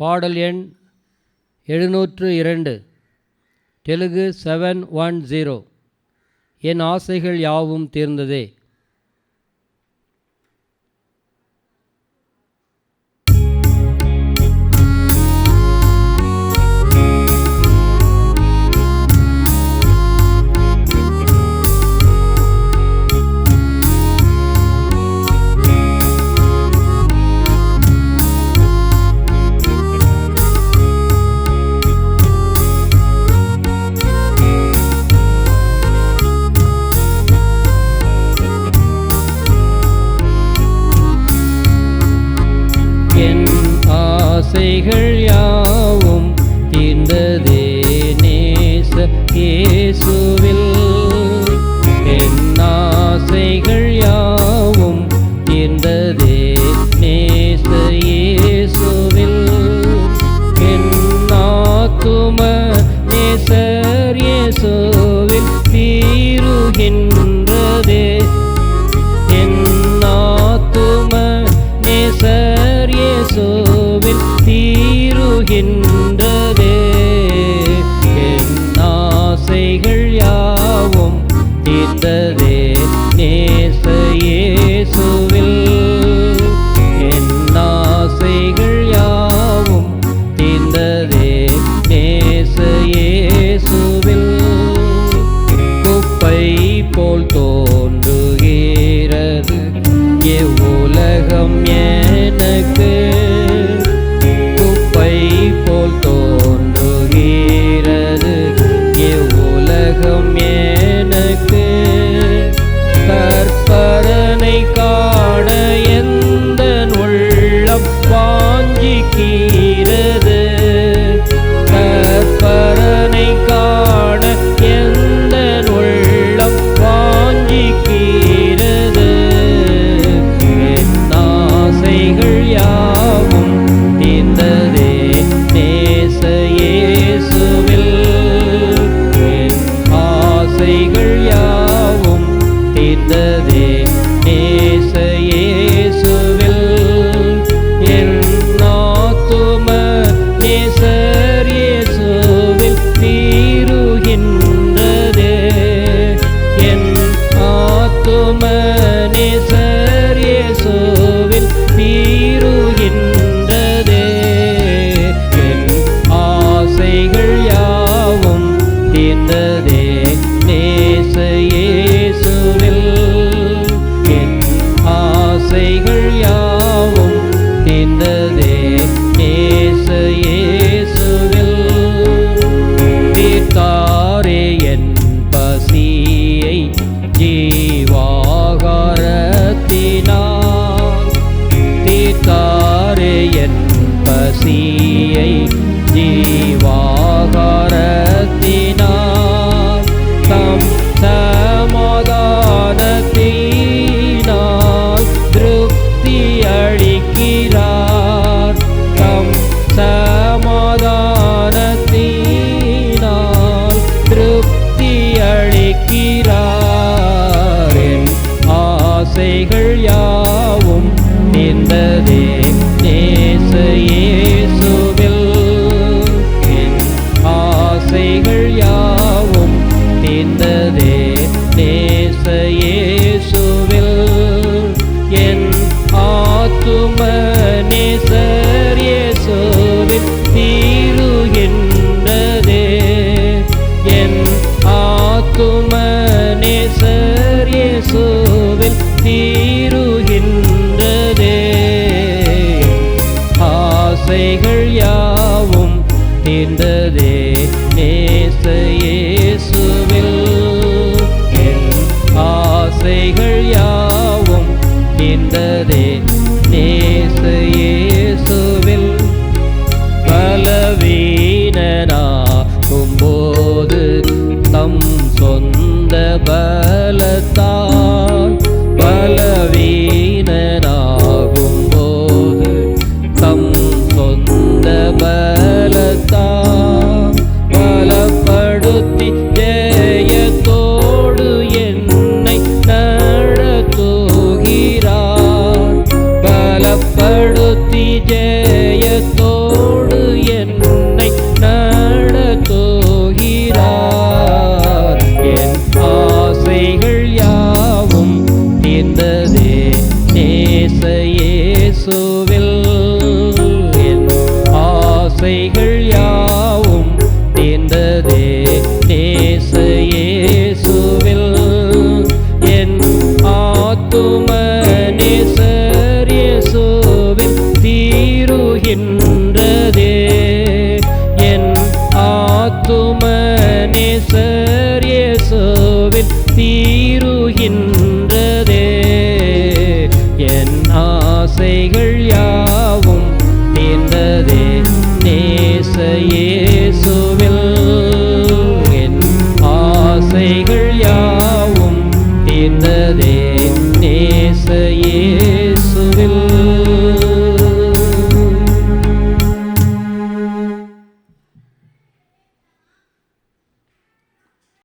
பாடல் எண் 702, தெலுங்கு 710. என் ஆசைகள் யாவும் தீர்ந்ததே. ஆசைகள் யாவும் தீர்ந்ததே நேச இயேசுவில். என் ஆசைகள் யாவும் தீர்ந்ததே நேச இயேசுவில். என் ஆத்தும நேசர் இயேசுவில் தீருகின்றதே. என் ஆத்தும நேசர் இயேசுவில் தீருகின்றதே. என் ஆசைகள் யாவும் தீர்ந்ததே நேச இயேசுவில். என் ஆசைகள் யாவும் தீர்ந்ததே நேச இயேசுவில். குப்பை போல் தோன்றுகிறது இவ்வுலகம் எனக்கு. குப்பை போல் தோன்றுகிறது இவ்வுலகம் எனக்கு. கற்பரனை காண எந்த உள்ளம் வாஞ்சிக்கிறது. கற்பரனை காண எந்த உள்ளம் வாஞ்சிக்கிறது. என் ஆசைகள் யாவும் தீர்ந்ததே நேச இயேசுவில். என் ஆசைகள் யாவும் தீர்ந்ததே நேச இயேசுவில். என் ஆத்தும நேசர் இயேசுவில் தீருகின்றதே. என் ஆத்தும நேசர் இயேசுவில் தீருகின்றதே. என் ஆசைகள் யாவும் தீர்ந்ததே நேச இயேசுவில். என் ஆசைகள் யாவும் தீர்ந்ததே நேச இயேசுவில். தீர்த்தாரே என் பசியை ஜீவாகாரத்தினால். தீர்த்தாரே என் பசியை ஜீவாகாரத்தினால். தம் சமாதானத்தினால் திருப்தி அளிக்கிறார். தம் சமாதானத்தினால் திருப்தி அளிக்கிறார். என் ஆசைகள் யாவும் தீர்ந்ததே நேச இயேசுவில். என் ஆசைகள் யாவும் தீர்ந்ததே நேச இயேசுவில். என் ஆத்தும நேசர் இயேசுவில் தீருகின்றதே. என் ஆத்தும நேசர் இயேசுவில் தீருகின்றதே. ஆசைகள் யாவும் தீர்ந்ததே நேச இயேசுவில். என் ஆசைகள் யாவும் தீர்ந்ததே நேச இயேசுவில். பலவீனனாகும்போது தம் சொந்த பலத்தால். பலவீனனாகும்போது தம் சொந்த பலத்தால் பலப்படுத்தி ஜெயத்தோடு என்னை நடத்துகிறார். பலப்படுத்தி ஜெயத்தோடு இயேசுவில் என் ஆசைகள் யாவும் தீர்ந்ததே நேச இயேசுவில் என் ஆத்தும நேசர் இயேசுவில் தீருகின்றதே என் ஆத்தும நேசர் இயேசுவில் தீருகின்றதே என் ஆசைகள் யாவும் தீர்ந்ததே நேச இயேசுவில் என் ஆசைகள் யாவும் தீர்ந்ததே நேச இயேசுவில்